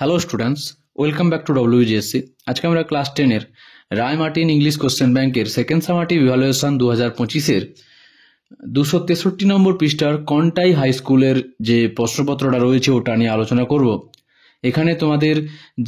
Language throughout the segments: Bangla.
Hello students, welcome back to WGSC. আজকে আমরা ক্লাস 10-এর রায় মার্টিন ইংলিশ কোশ্চেন ব্যাংকের সেকেন্ড সামারটিভ ইভ্যালুয়েশন 2025-এর 263 নম্বর পৃষ্ঠার কন্টাই হাই স্কুলের যে প্রশ্নপত্রটা রয়েছে ওটা নিয়ে আলোচনা করব। এখানে তোমাদের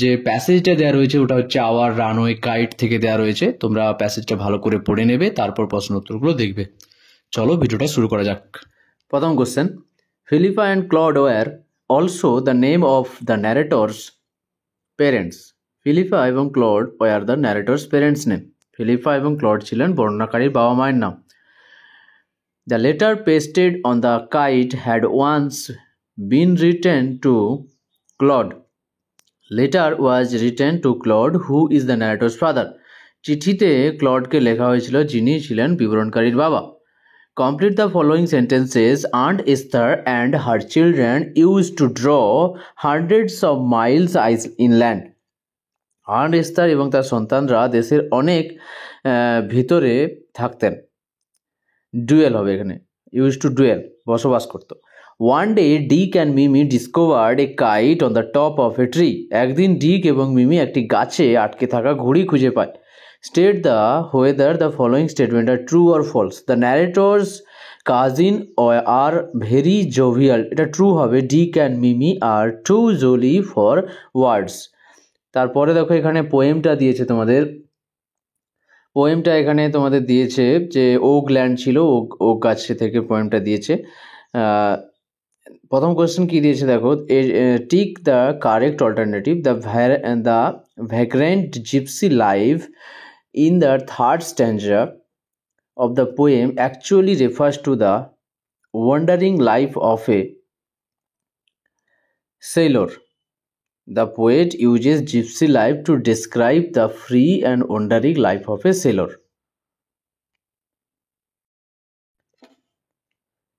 যে প্যাসেজটা দেওয়া রয়েছে ওটা হচ্ছে আওয়ার রানওয়ে কাইট থেকে দেওয়া রয়েছে। তোমরা প্যাসেজটা ভালো করে পড়ে নেবে, তারপর প্রশ্ন উত্তরগুলো দেখবে। চলো ভিডিওটা শুরু করা যাক। প্রথম question, Philippa and Claude were also the name of the narrator's parents. Philippa এবং Claude were the narrator's parents name. Philippa এবং ক্লড ছিলেন বর্ণনাকারীর বাবা মায়ের নাম। The letter pasted on the kite had once been written to Claude. Letter was written to Claude, who is the narrator's father. চিঠিতে ক্লডকে লেখা হয়েছিল, যিনি ছিলেন বিবরণকারীর বাবা। Complete the following sentences. Aunt Esther and her children used to draw hundreds of miles inland. Aunt Esther এবং তার সন্তানরা দেশের অনেক ভিতরে থাকতেন। ডুয়েল হবে এখানে, ইউজ টু ডুয়েল, বসবাস করতো। One day Dick and Mimi discovered a kite on the top of a tree. একদিন ডিক এবং মিমি একটি গাছে আটকে থাকা ঘুড়ি খুঁজে পায়। State the whether the following statement are true or false. The narrator's cousin are very jovial. এটা ট্রু হবে। Dick and Mimi are too jolly for words. তারপরে দেখো এখানে পোয়েমটা দিয়েছে তোমাদের। পোয়েমটা এখানে তোমাদের দিয়েছে যে ওক ল্যান্ড ছিল, ওক গাছ থেকে পোয়েমটা দিয়েছে। প্রথম কোয়েশ্চেন কি দিয়েছে দেখো, tick the correct alternative. The vagrant gypsy life in the third stanza of the poem actually refers to the wandering life of a sailor. The poet uses gypsy life to describe the free and wandering life of a sailor.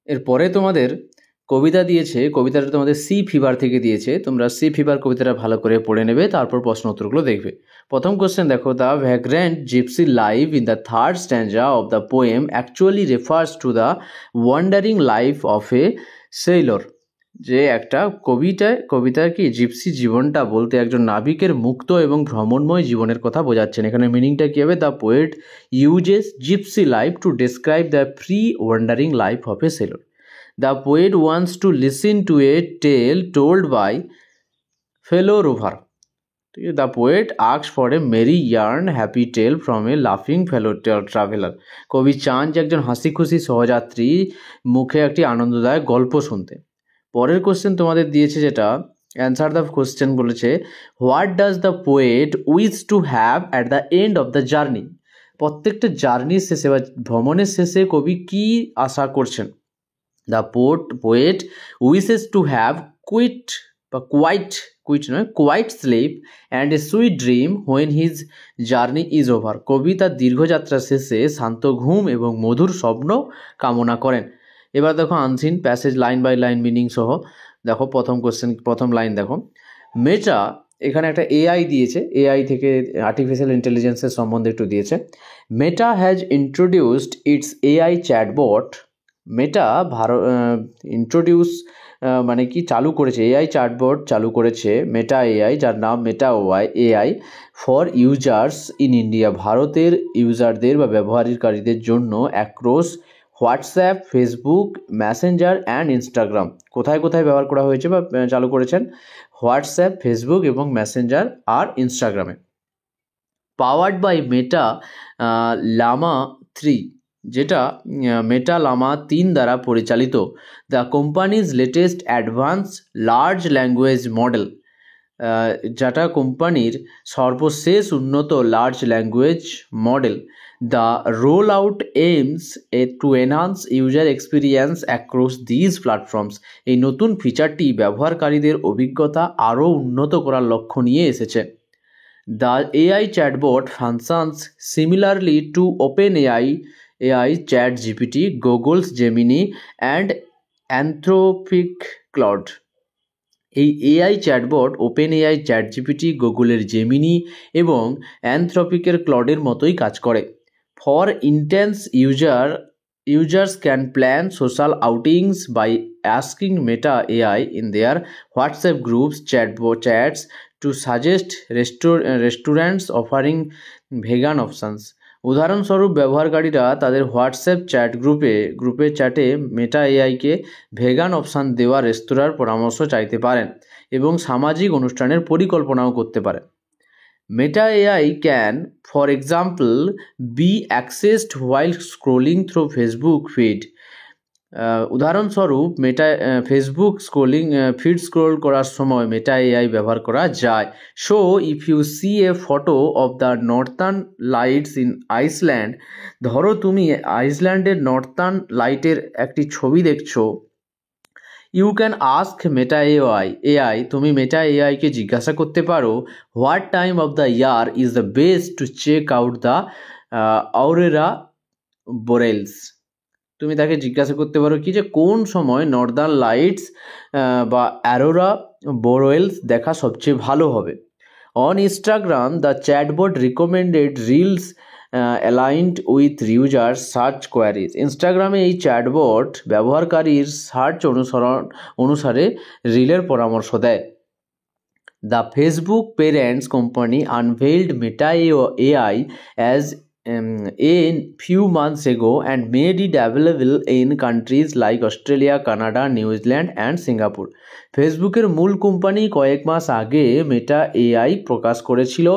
এরপরে তোমাদের কবিতা দিয়েছে, কবিতাটা তোমাদের সি ফিভার থেকে দিয়েছে। তোমরা সি ফিভার কবিতাটা ভালো করে পড়ে নেবে, তারপর প্রশ্ন উত্তরগুলো দেখবে। প্রথম কোশ্চেন দেখো, the vagrant gypsy life in the third stanza of the poem actually refers to the wandering life of a sailor. যে একটা কবিতা কি জিপসি জীবনটা বলতে একজন নাবিকের মুক্ত এবং ভ্রমণময় জীবনের কথা বোঝাচ্ছেন। এখানে মিনিংটা কী হবে, the poet uses gypsy life to describe the free wandering life of a sailor. The poet wants to listen to a tale told by fellow rover. The poet asks for a merry yarn happy tale from a laughing fellow traveler. কবি চান যে একজন হাসি খুশি সহযাত্রী মুখে একটি আনন্দদায়ক গল্প শুনতে। পরের কোশ্চেন তোমাদের দিয়েছে, যেটা অ্যান্সার দ্য কোশ্চেন বলেছে, what does the poet wish to have at the end of the journey. প্রত্যেকটা জার্নির শেষে বা ভ্রমণের শেষে কবি কি আশা করছেন। The poet wishes to have quiet sleep and a sweet dream when his journey is over. কবি তার দীর্ঘযাত্রা শেষে শান্ত ঘুম এবং মধুর স্বপ্ন কামনা করেন। এবার দেখো unseen passage line by line meaning সহ। দেখো প্রথম লাইন দেখো, মেটা, এখানে একটা এআই দিয়েছে, এআই থেকে আর্টিফিশিয়াল ইন্টেলিজেন্সের সম্বন্ধে একটু দিয়েছে। Meta has introduced its AI chatbot. Meta introduce মানে কি চালু করেছে, এআই চ্যাটবট চালু করেছে মেটা এআই, যার নাম Meta AI for users in India. ভারতের ইউজারদের বা ব্যবহারকারীদের জন্য across WhatsApp, Facebook, Messenger and Instagram. কোথায় কোথায় ব্যবহার করা হয়েছে বা চালু করেছেন? হোয়াটসঅ্যাপ, ফেসবুক এবং মেসেঞ্জার আর ইনস্টাগ্রামে। পাওয়ার্ড বাই মেটা লামা 3, যেটা মেটা লামা 3 দ্বারা পরিচালিত। The companies latest advance large language model, যেটা কোম্পানির সর্বশেষ উন্নত large language model. The roll out aims to enhance user experience across these platforms. এই নতুন ফিচারটি ব্যবহারকারীদের অভিজ্ঞতা আরও উন্নত করার লক্ষ্য নিয়ে এসেছে। The AI chatbot functions similarly to OpenAI, ChatGPT, Google's Gemini and Anthropic Claude. এই এআই চ্যাটবট ওপেনএআই, চ্যাটজিপিটি, গুগলের জেমিনি এবং অ্যানথ্রপিকের ক্লডের মতোই কাজ করে। For intense users can plan social outings by asking Meta AI in their WhatsApp groups chats to suggest restaurants offering vegan options. উদাহরণস্বরূপ ব্যবহারকারীরা তাদের হোয়াটসঅ্যাপ গ্রুপে চ্যাটে মেটা এআইকে ভেগান অপশান দেওয়া রেস্তোরাঁর পরামর্শ চাইতে পারেন এবং সামাজিক অনুষ্ঠানের পরিকল্পনাও করতে পারেন। Meta AI can, for example, be accessed while scrolling through Facebook feed. উদাহরণস্বরূপ ফেসবুক ফিড স্ক্রোল করার সময় মেটা এআই ব্যবহার করা যায়। So if you see a photo of the northern lights in Iceland, ধরো তুমি আইসল্যান্ডের নর্থার্ন লাইটের একটি ছবি দেখছো, you can ask Meta AI, তুমি মেটা এআইকে জিজ্ঞাসা করতে পারো, what time of the year is the best to check out the aurora borealis. তুমি তাকে জিজ্ঞাসা করতে পারো কি যে কোন সময় নর্দার্ন লাইটস বা অ্যারোরা বোরেলস দেখা সবচেয়ে ভালো হবে। On Instagram the chatbot recommended reels aligned with user search queries. ইনস্টাগ্রামে এই চ্যাটবট ব্যবহারকারীর সার্চ অনুসারে রিলের পরামর্শ দেয়। The Facebook parents company unveiled Meta AI as a few months ago and made it available in countries like Australia, Canada, New Zealand and Singapore. ফেসবুকের মূল কোম্পানি কয়েক মাস আগে মেটা এআই প্রকাশ করেছিল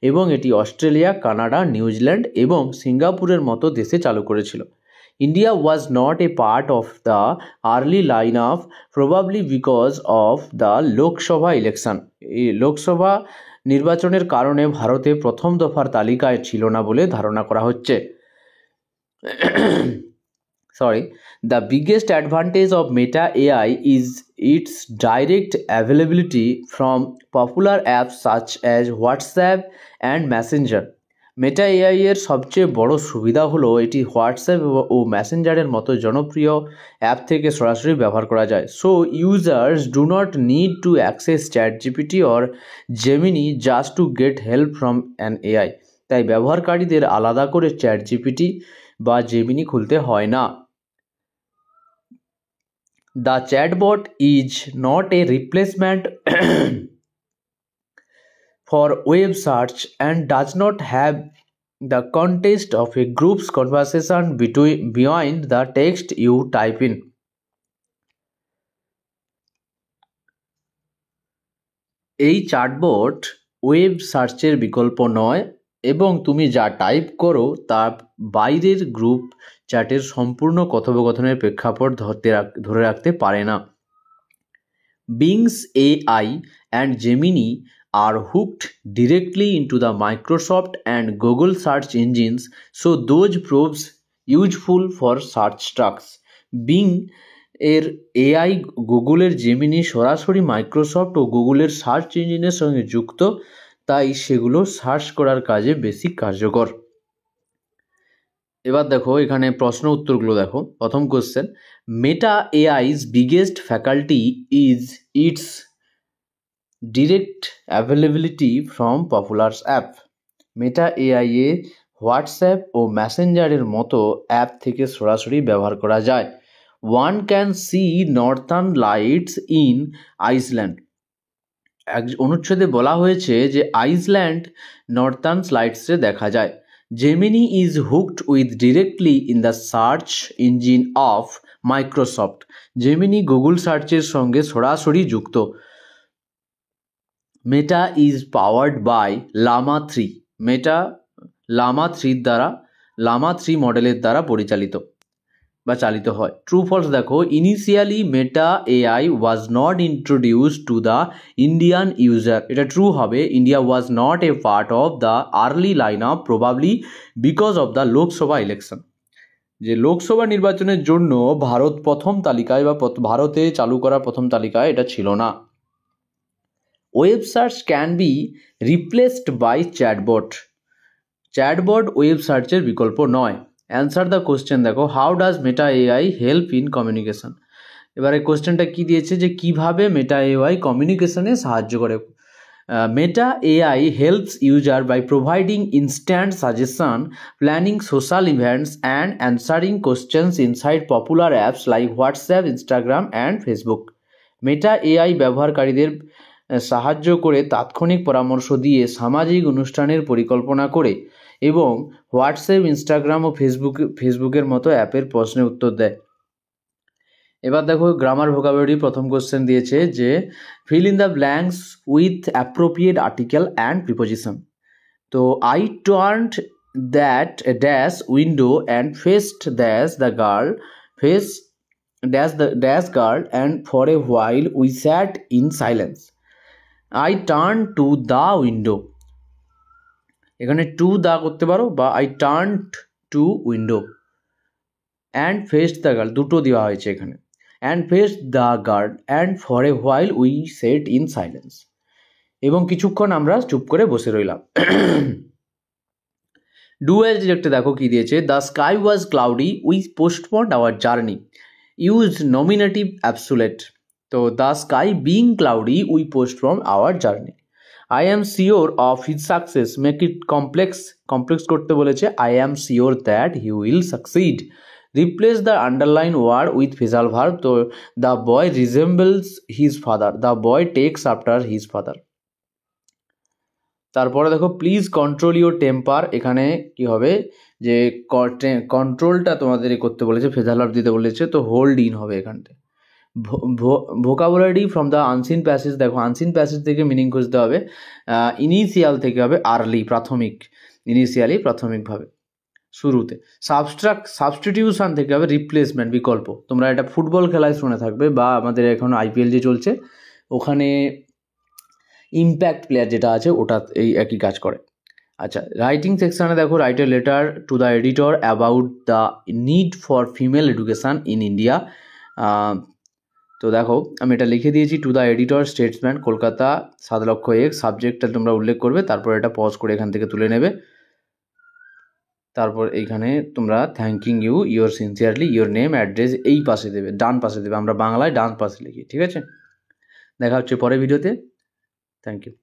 এবং এটি অস্ট্রেলিয়া, কানাডা, নিউজিল্যান্ড এবং সিঙ্গাপুরের মতো দেশে চালু করেছিল। India was not a part of the early lineup, probably because of the Lok Sabha election. এই লোকসভা নির্বাচনের কারণে ভারতে প্রথম দফার তালিকায় ছিল না বলে ধারণা করা হচ্ছে। The biggest advantage of Meta AI is its direct availability from popular apps such as WhatsApp and Messenger. Meta AI এর সবচেয়ে বড় সুবিধা হলো এটি হোয়াটসঅ্যাপ ও মেসেঞ্জারের মতো জনপ্রিয় অ্যাপ থেকে সরাসরি ব্যবহার করা যায়। So users do not need to access ChatGPT or Gemini just to get help from an AI. তাই ব্যবহারকারীদের আলাদা করে চ্যাটজিপিটি বা জেমিনি খুলতে হয় না। The chatbot is not a replacement for web search and does not have the context of a group's conversation behind the text you type in. এই চ্যাটবট ওয়েব সার্চের বিকল্প নয় এবং তুমি যা টাইপ করো তা বাইরের গ্রুপ চ্যাটের সম্পূর্ণ কথোপকথনের প্রেক্ষাপট ধরে রাখতে পারে না। Bing's AI and Gemini are hooked directly into the Microsoft and Google search engines, so those proves useful for search tasks. Bing এর এআই গুগলের জেমিনি সরাসরি মাইক্রোসফট ও গুগলের সার্চ ইঞ্জিনের সঙ্গে যুক্ত, তাই সেগুলো সার্চ করার কাজে বেশি কার্যকর। এবার দেখো এখানে প্রশ্ন উত্তরগুলো দেখো। প্রথম question, Meta AI's biggest faculty is its direct availability from popular app. Meta AI এ হোয়াটসঅ্যাপ ও মেসেঞ্জারের মতো অ্যাপ থেকে সরাসরি ব্যবহার করা যায়। One can see northern lights in Iceland. অনুচ্ছেদে বলা হয়েছে যে আইসল্যান্ড নর্থার্ন লাইটসে দেখা যায়। Gemini is hooked with directly in the search engine of Microsoft. Gemini Google সার্চের সঙ্গে সরাসরি যুক্ত। Meta is powered by Llama 3. Meta Llama 3 মডেলের দ্বারা পরিচালিত বা চালিত হয়। ট্রু ফলস দেখো, initially Meta AI was not introduced to the Indian user. এটা ট্রু হবে, India was not a part of the early line up probably because of the Lok Sabha election. যে লোকসভা নির্বাচনের জন্য ভারত প্রথম তালিকায় বা ভারতে চালু করা প্রথম তালিকায় এটা ছিল না। Web search can be replaced by chatbot. Chatbot web সার্চের বিকল্প নয়। অ্যান্সার দ্য কোশ্চেন দেখো, how does Meta AI help in communication. এবারে কোশ্চেনটা কি দিয়েছে যে কিভাবে মেটা এআই কমিউনিকেশনে সাহায্য করে। Meta AI helps user by providing instant suggestion, planning social events, and answering questions inside popular apps like WhatsApp, Instagram, and Facebook. Meta AI ব্যবহারকারীদের সাহায্য করে তাৎক্ষণিক পরামর্শ দিয়ে সামাজিক অনুষ্ঠানের পরিকল্পনা করে এবং হোয়াটসঅ্যাপ, ইনস্টাগ্রাম ও ফেসবুকের মতো অ্যাপের প্রশ্নের উত্তর দেয়। এবার দেখো গ্রামার ভোকাবুলারি প্রথম কোশ্চেন দিয়েছে যে fill in the blanks with appropriate article and preposition. তো I turned that dash window and faced dash the girl and for a while we sat in silence. I turned to the window, এখানে টু দা করতে পারো বা I turned to window, and faced the girl দুটো দেওয়া হয়েছে এখানে, and faced the girl and for a while we sat in silence, এবং কিছুক্ষণ আমরা চুপ করে বসে রইলাম। ডু এর ডিরেক্টে দেখো কি দিয়েছে, the sky was cloudy we postponed our journey, use nominative absolute. তো the sky being cloudy we postponed our journey. I am sure of his success, make it complex করতে বলেছে, I am sure that he will succeed. Replace the underlined word with phrasal verb. তো the boy resembles his father, the boy takes after his father. তারপরে দেখো প্লিজ কন্ট্রোল ইউর টেম্পার, এখানে কি হবে যে কন্ট্রোলটা তোমাদের করতে বলেছে, ফ্রেজাল ভার্ব দিতে বলেছে, তো হোল্ড ইন হবে এখানটা। Vocabulary from the unseen passage, দেখো আনসিন প্যাসেজ থেকে মিনিং খুঁজতে হবে, ইনিশিয়াল থেকে হবে আর্লি, প্রাথমিক, ইনিশিয়ালি প্রাথমিকভাবে শুরুতে। সাবস্টিটিউশন থেকে হবে রিপ্লেসমেন্ট, বিকল্প। তোমরা এটা ফুটবল খেলায় শুনে থাকবে বা আমাদের এখন IPL যে চলছে ওখানে ইম্প্যাক্ট প্লেয়ার যেটা আছে ওটা এই একই কাজ করে। আচ্ছা, রাইটিং সেকশানে দেখো write a letter to the editor about the need for female education in India. তো দেখো আমি এটা লিখে দিয়েছি, to the editor, Statesman, Kolkata 7,00,000 সাবজেক্টটা তোমরা উল্লেখ করবে, তারপর এটা পজ করে এখান থেকে তুলে নেবে, তারপর এইখানে তোমরা thanking you, your sincerely, your name, address এই পাশে দেবে, ডান পাশে দেবে, আমরা বাংলায় ডান পাশে লিখি, ঠিক আছে। দেখা হচ্ছে পরের ভিডিওতে, থ্যাংক ইউ।